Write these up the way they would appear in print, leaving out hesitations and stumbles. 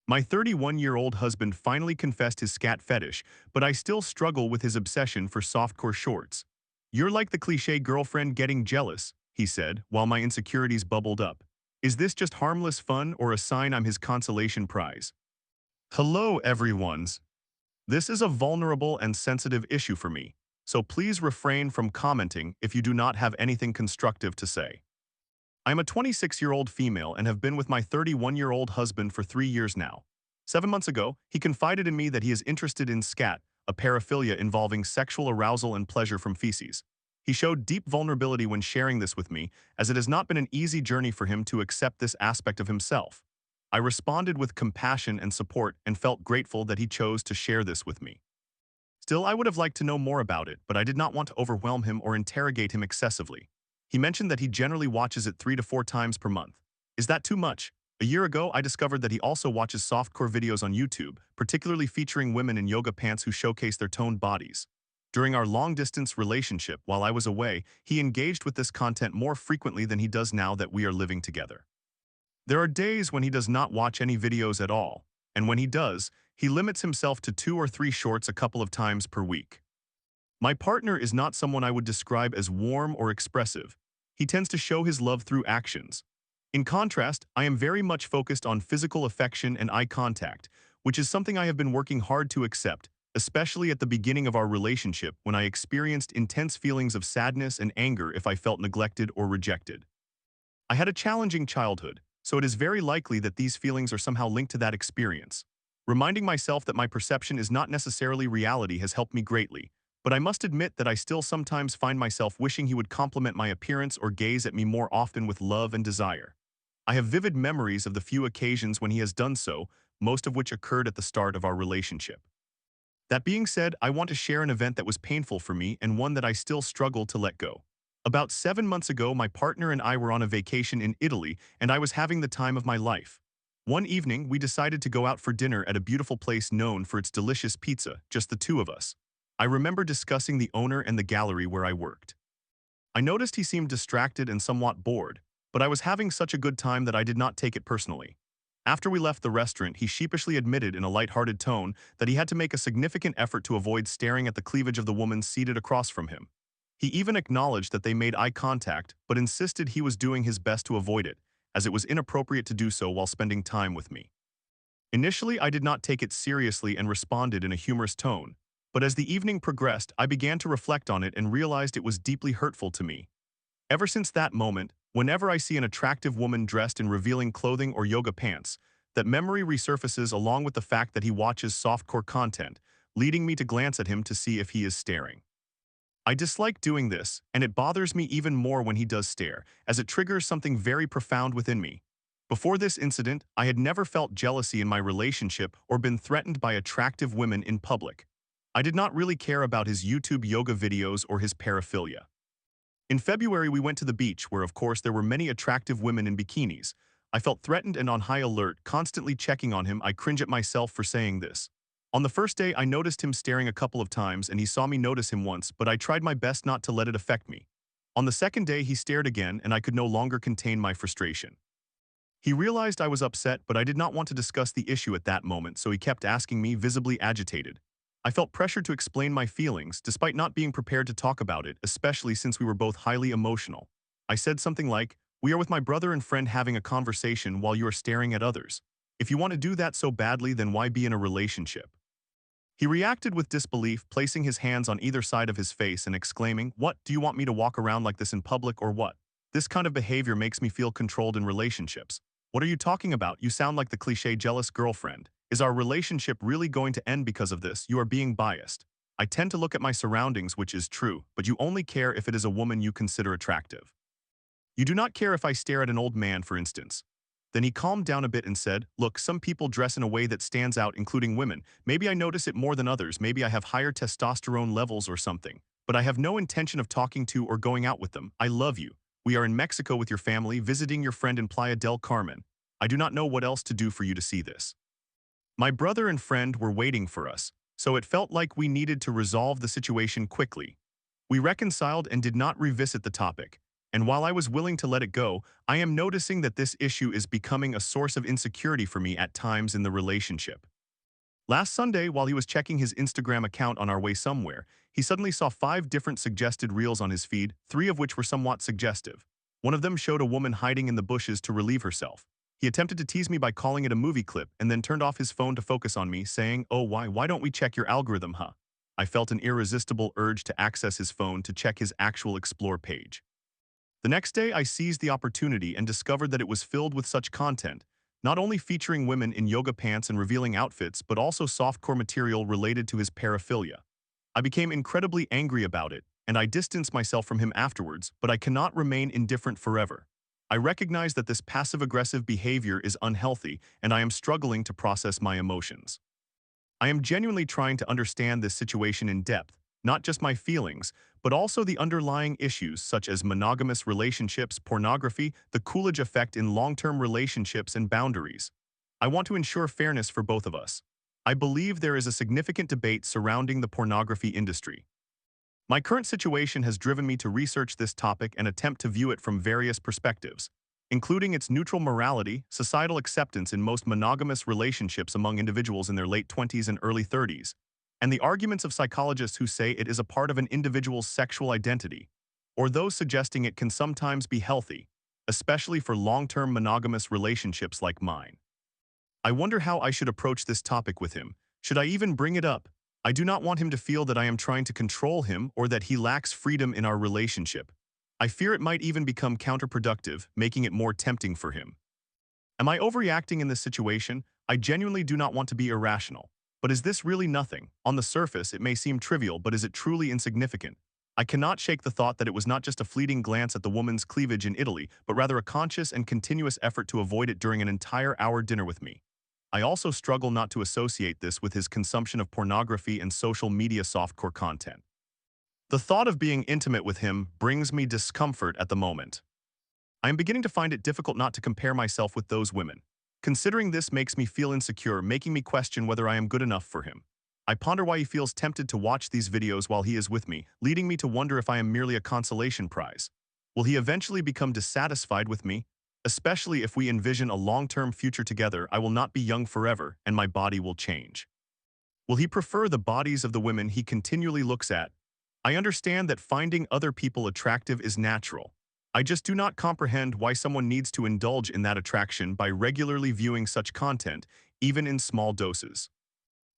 My 31-year-old husband finally confessed his scat fetish, but I still struggle with his obsession for softcore shorts. You're like the cliche girlfriend getting jealous, he said, while my insecurities bubbled up. Is this just harmless fun or a sign I'm his consolation prize? Hello, everyone's. This is a vulnerable and sensitive issue for me, so please refrain from commenting if you do not have anything constructive to say. I'm a 26-year-old female and have been with my 31-year-old husband for 3 years now. 7 months ago, he confided in me that he is interested in scat, a paraphilia involving sexual arousal and pleasure from feces. He showed deep vulnerability when sharing this with me, as it has not been an easy journey for him to accept this aspect of himself. I responded with compassion and support and felt grateful that he chose to share this with me. Still, I would have liked to know more about it, but I did not want to overwhelm him or interrogate him excessively. He mentioned that he generally watches it 3 to 4 times per month. Is that too much? A year ago, I discovered that he also watches softcore videos on YouTube, particularly featuring women in yoga pants who showcase their toned bodies. During our long-distance relationship, while I was away, he engaged with this content more frequently than he does now that we are living together. There are days when he does not watch any videos at all, and when he does, he limits himself to 2 or 3 shorts a couple of times per week. My partner is not someone I would describe as warm or expressive. He tends to show his love through actions. In contrast, I am very much focused on physical affection and eye contact, which is something I have been working hard to accept, especially at the beginning of our relationship when I experienced intense feelings of sadness and anger if I felt neglected or rejected. I had a challenging childhood, so it is very likely that these feelings are somehow linked to that experience. Reminding myself that my perception is not necessarily reality has helped me greatly, but I must admit that I still sometimes find myself wishing he would compliment my appearance or gaze at me more often with love and desire. I have vivid memories of the few occasions when he has done so, most of which occurred at the start of our relationship. That being said, I want to share an event that was painful for me and one that I still struggle to let go. About 7 months ago, my partner and I were on a vacation in Italy, and I was having the time of my life. One evening, we decided to go out for dinner at a beautiful place known for its delicious pizza, just the two of us. I remember discussing the owner and the gallery where I worked. I noticed he seemed distracted and somewhat bored, but I was having such a good time that I did not take it personally. After we left the restaurant, he sheepishly admitted in a light-hearted tone that he had to make a significant effort to avoid staring at the cleavage of the woman seated across from him. He even acknowledged that they made eye contact, but insisted he was doing his best to avoid it, as it was inappropriate to do so while spending time with me. Initially, I did not take it seriously and responded in a humorous tone, but as the evening progressed, I began to reflect on it and realized it was deeply hurtful to me. Ever since that moment, whenever I see an attractive woman dressed in revealing clothing or yoga pants, that memory resurfaces along with the fact that he watches softcore content, leading me to glance at him to see if he is staring. I dislike doing this, and it bothers me even more when he does stare, as it triggers something very profound within me. Before this incident, I had never felt jealousy in my relationship or been threatened by attractive women in public. I did not really care about his YouTube yoga videos or his paraphilia. In February, we went to the beach, where of course there were many attractive women in bikinis. I felt threatened and on high alert, constantly checking on him. I cringe at myself for saying this. On the first day, I noticed him staring a couple of times and he saw me notice him once, but I tried my best not to let it affect me. On the second day, he stared again and I could no longer contain my frustration. He realized I was upset, but I did not want to discuss the issue at that moment, so he kept asking me, visibly agitated. I felt pressured to explain my feelings, despite not being prepared to talk about it, especially since we were both highly emotional. I said something like, "We are with my brother and friend having a conversation while you are staring at others. If you want to do that so badly, then why be in a relationship?" He reacted with disbelief, placing his hands on either side of his face and exclaiming, "What, do you want me to walk around like this in public or what? This kind of behavior makes me feel controlled in relationships. What are you talking about? You sound like the cliche jealous girlfriend. Is our relationship really going to end because of this? You are being biased. I tend to look at my surroundings, which is true, but you only care if it is a woman you consider attractive. You do not care if I stare at an old man, for instance." Then he calmed down a bit and said, "Look, some people dress in a way that stands out, including women. Maybe I notice it more than others, maybe I have higher testosterone levels or something. But I have no intention of talking to or going out with them. I love you. We are in Mexico with your family, visiting your friend in Playa del Carmen. I do not know what else to do for you to see this." My brother and friend were waiting for us, so it felt like we needed to resolve the situation quickly. We reconciled and did not revisit the topic, And while I was willing to let it go, I am noticing that this issue is becoming a source of insecurity for me at times in the relationship. Last Sunday, while he was checking his Instagram account on our way somewhere, he suddenly saw 5 different suggested reels on his feed, 3 of which were somewhat suggestive. One of them showed a woman hiding in the bushes to relieve herself. He attempted to tease me by calling it a movie clip and then turned off his phone to focus on me, saying, "Oh, why don't we check your algorithm, huh?" I felt an irresistible urge to access his phone to check his actual Explore page. The next day, I seized the opportunity and discovered that it was filled with such content, not only featuring women in yoga pants and revealing outfits, but also softcore material related to his paraphilia. I became incredibly angry about it, and I distanced myself from him afterwards, but I cannot remain indifferent forever. I recognize that this passive-aggressive behavior is unhealthy, and I am struggling to process my emotions. I am genuinely trying to understand this situation in depth, not just my feelings, but also the underlying issues such as monogamous relationships, pornography, the Coolidge effect in long-term relationships, and boundaries. I want to ensure fairness for both of us. I believe there is a significant debate surrounding the pornography industry. My current situation has driven me to research this topic and attempt to view it from various perspectives, including its neutral morality, societal acceptance in most monogamous relationships among individuals in their late 20s and early 30s, and the arguments of psychologists who say it is a part of an individual's sexual identity, or those suggesting it can sometimes be healthy, especially for long-term monogamous relationships like mine. I wonder how I should approach this topic with him. Should I even bring it up? I do not want him to feel that I am trying to control him or that he lacks freedom in our relationship. I fear it might even become counterproductive, making it more tempting for him. Am I overreacting in this situation? I genuinely do not want to be irrational. But is this really nothing? On the surface, it may seem trivial, but is it truly insignificant? I cannot shake the thought that it was not just a fleeting glance at the woman's cleavage in Italy, but rather a conscious and continuous effort to avoid it during an entire hour dinner with me. I also struggle not to associate this with his consumption of pornography and social media softcore content. The thought of being intimate with him brings me discomfort at the moment. I am beginning to find it difficult not to compare myself with those women. Considering this makes me feel insecure, making me question whether I am good enough for him. I ponder why he feels tempted to watch these videos while he is with me, leading me to wonder if I am merely a consolation prize. Will he eventually become dissatisfied with me? Especially if we envision a long-term future together, I will not be young forever, and my body will change. Will he prefer the bodies of the women he continually looks at? I understand that finding other people attractive is natural. I just do not comprehend why someone needs to indulge in that attraction by regularly viewing such content, even in small doses.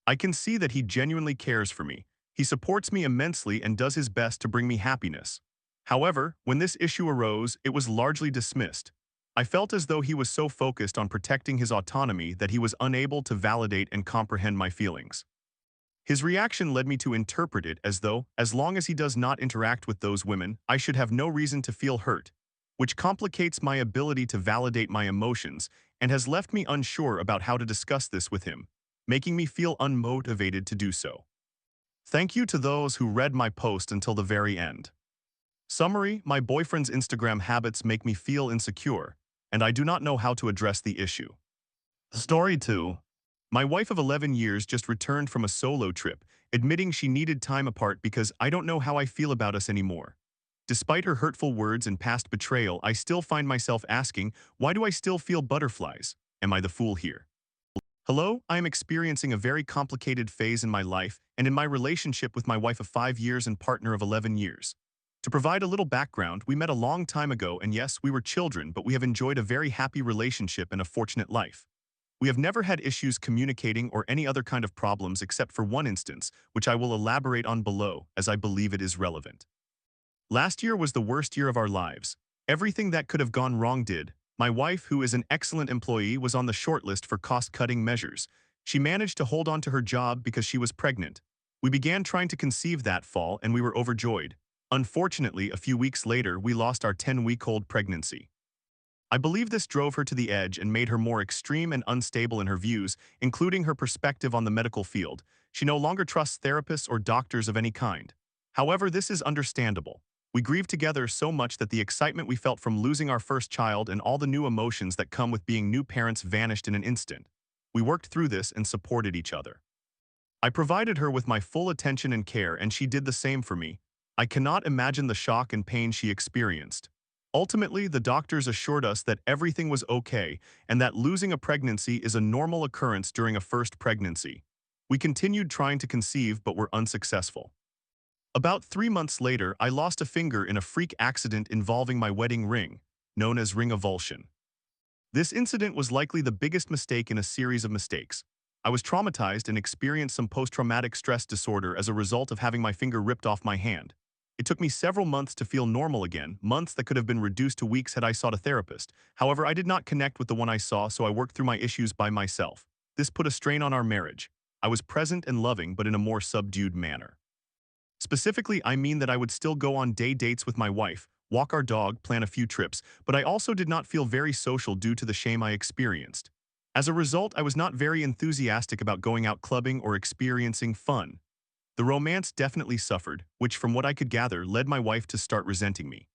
I can see that he genuinely cares for me. He supports me immensely and does his best to bring me happiness. However, when this issue arose, it was largely dismissed. I felt as though he was so focused on protecting his autonomy that he was unable to validate and comprehend my feelings. His reaction led me to interpret it as though, as long as he does not interact with those women, I should have no reason to feel hurt, which complicates my ability to validate my emotions and has left me unsure about how to discuss this with him, making me feel unmotivated to do so. Thank you to those who read my post until the very end. Summary: my boyfriend's Instagram habits make me feel insecure, and I do not know how to address the issue. Story 2. My wife of 11 years just returned from a solo trip, admitting she needed time apart because I don't know how I feel about us anymore. Despite her hurtful words and past betrayal, I still find myself asking, why do I still feel butterflies? Am I the fool here? Hello, I am experiencing a very complicated phase in my life and in my relationship with my wife of 5 years and partner of 11 years. To provide a little background, we met a long time ago and yes, we were children, but we have enjoyed a very happy relationship and a fortunate life. We have never had issues communicating or any other kind of problems except for one instance, which I will elaborate on below as I believe it is relevant. Last year was the worst year of our lives. Everything that could have gone wrong did. My wife, who is an excellent employee, was on the short list for cost-cutting measures. She managed to hold on to her job because she was pregnant. We began trying to conceive that fall and we were overjoyed. Unfortunately, a few weeks later, we lost our 10-week-old pregnancy. I believe this drove her to the edge and made her more extreme and unstable in her views, including her perspective on the medical field. She no longer trusts therapists or doctors of any kind. However, this is understandable. We grieved together so much that the excitement we felt from losing our first child and all the new emotions that come with being new parents vanished in an instant. We worked through this and supported each other. I provided her with my full attention and care, and she did the same for me. I cannot imagine the shock and pain she experienced. Ultimately, the doctors assured us that everything was okay and that losing a pregnancy is a normal occurrence during a first pregnancy. We continued trying to conceive but were unsuccessful. About 3 months later, I lost a finger in a freak accident involving my wedding ring, known as ring avulsion. This incident was likely the biggest mistake in a series of mistakes. I was traumatized and experienced some post-traumatic stress disorder as a result of having my finger ripped off my hand. It took me several months to feel normal again, months that could have been reduced to weeks had I sought a therapist. However, I did not connect with the one I saw, so I worked through my issues by myself. This put a strain on our marriage. I was present and loving, but in a more subdued manner. Specifically, I mean that I would still go on dates with my wife, walk our dog, plan a few trips, but I also did not feel very social due to the shame I experienced. As a result, I was not very enthusiastic about going out clubbing or experiencing fun. The romance definitely suffered, which from what I could gather led my wife to start resenting me.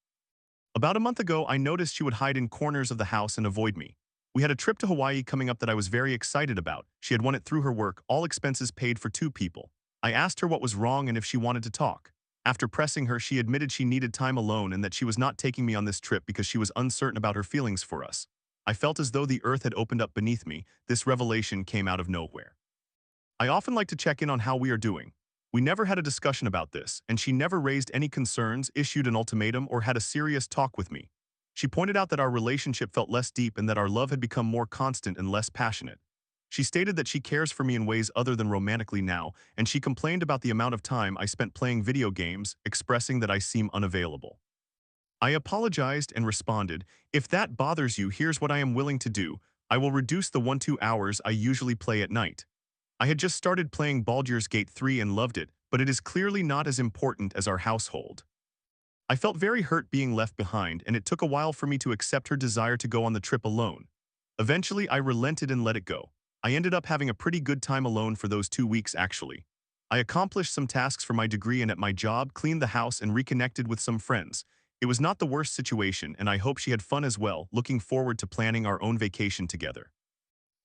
About a month ago, I noticed she would hide in corners of the house and avoid me. We had a trip to Hawaii coming up that I was very excited about. She had won it through her work, all expenses paid for 2 people. I asked her what was wrong and if she wanted to talk. After pressing her, she admitted she needed time alone and that she was not taking me on this trip because she was uncertain about her feelings for us. I felt as though the earth had opened up beneath me. This revelation came out of nowhere. I often like to check in on how we are doing. We never had a discussion about this, and she never raised any concerns, issued an ultimatum, or had a serious talk with me. She pointed out that our relationship felt less deep and that our love had become more constant and less passionate. She stated that she cares for me in ways other than romantically now, and she complained about the amount of time I spent playing video games, expressing that I seem unavailable. I apologized and responded, "If that bothers you, here's what I am willing to do. I will reduce the 1-2 hours I usually play at night. I had just started playing Baldur's Gate 3 and loved it, but it is clearly not as important as our household." I felt very hurt being left behind, and it took a while for me to accept her desire to go on the trip alone. Eventually, I relented and let it go. I ended up having a pretty good time alone for those 2 weeks, actually. I accomplished some tasks for my degree and at my job, cleaned the house, and reconnected with some friends. It was not the worst situation, and I hope she had fun as well, looking forward to planning our own vacation together.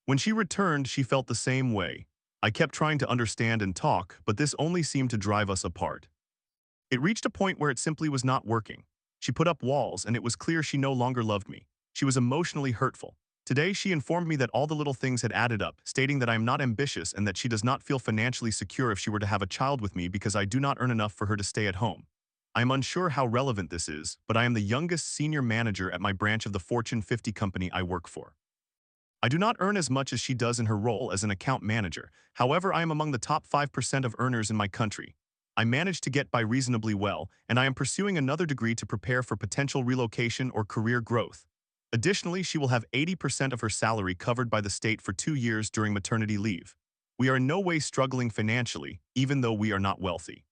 When she returned, she felt the same way. I kept trying to understand and talk, but this only seemed to drive us apart. It reached a point where it simply was not working. She put up walls, and it was clear she no longer loved me. She was emotionally hurtful. Today, she informed me that all the little things had added up, stating that I am not ambitious and that she does not feel financially secure if she were to have a child with me because I do not earn enough for her to stay at home. I am unsure how relevant this is, but I am the youngest senior manager at my branch of the Fortune 50 company I work for. I do not earn as much as she does in her role as an account manager. However, I am among the top 5% of earners in my country. I managed to get by reasonably well, and I am pursuing another degree to prepare for potential relocation or career growth. Additionally, she will have 80% of her salary covered by the state for 2 years during maternity leave. We are in no way struggling financially, even though we are not wealthy.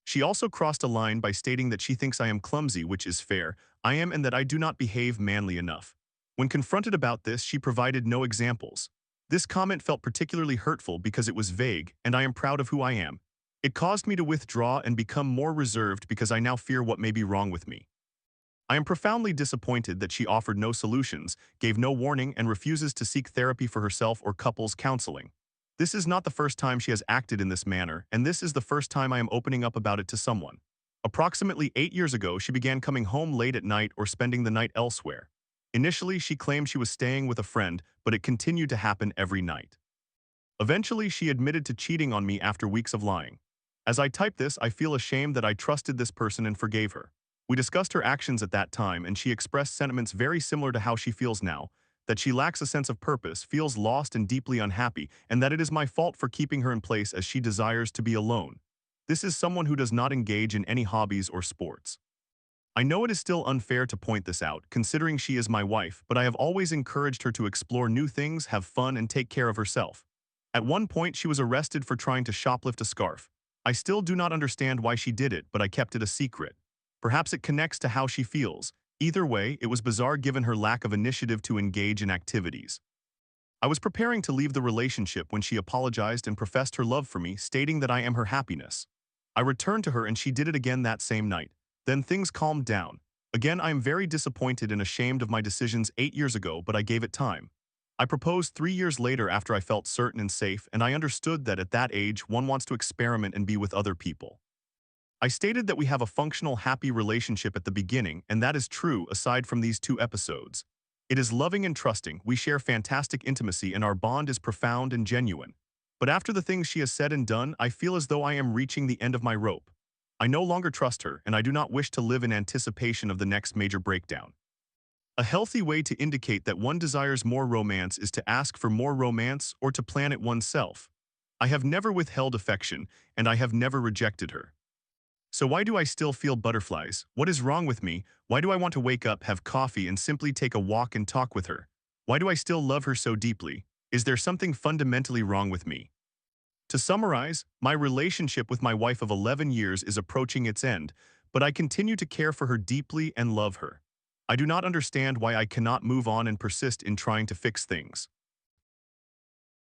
She also crossed a line by stating that she thinks I am clumsy, which is fair. I am, and that I do not behave manly enough. When confronted about this, she provided no examples. This comment felt particularly hurtful because it was vague, and I am proud of who I am. It caused me to withdraw and become more reserved because I now fear what may be wrong with me. I am profoundly disappointed that she offered no solutions, gave no warning, and refuses to seek therapy for herself or couples counseling. This is not the first time she has acted in this manner, and this is the first time I am opening up about it to someone. Approximately 8 years ago, she began coming home late at night or spending the night elsewhere. Initially, she claimed she was staying with a friend, but it continued to happen every night. Eventually, she admitted to cheating on me after weeks of lying. As I type this, I feel ashamed that I trusted this person and forgave her. We discussed her actions at that time, and she expressed sentiments very similar to how she feels now, that she lacks a sense of purpose, feels lost and deeply unhappy, and that it is my fault for keeping her in place as she desires to be alone. This is someone who does not engage in any hobbies or sports. I know it is still unfair to point this out, considering she is my wife, but I have always encouraged her to explore new things, have fun, and take care of herself. At one point, she was arrested for trying to shoplift a scarf. I still do not understand why she did it, but I kept it a secret. Perhaps it connects to how she feels. Either way, it was bizarre given her lack of initiative to engage in activities. I was preparing to leave the relationship when she apologized and professed her love for me, stating that I am her happiness. I returned to her and she did it again that same night. Then things calmed down. Again, I am very disappointed and ashamed of my decisions 8 years ago, but I gave it time. I proposed 3 years later after I felt certain and safe, and I understood that at that age, one wants to experiment and be with other people. I stated that we have a functional, happy relationship at the beginning, and that is true aside from these 2 episodes. It is loving and trusting, we share fantastic intimacy, and our bond is profound and genuine. But after the things she has said and done, I feel as though I am reaching the end of my rope. I no longer trust her, and I do not wish to live in anticipation of the next major breakdown. A healthy way to indicate that one desires more romance is to ask for more romance or to plan it oneself. I have never withheld affection, and I have never rejected her. So why do I still feel butterflies? What is wrong with me? Why do I want to wake up, have coffee, and simply take a walk and talk with her? Why do I still love her so deeply? Is there something fundamentally wrong with me? To summarize, my relationship with my wife of 11 years is approaching its end, but I continue to care for her deeply and love her. I do not understand why I cannot move on and persist in trying to fix things.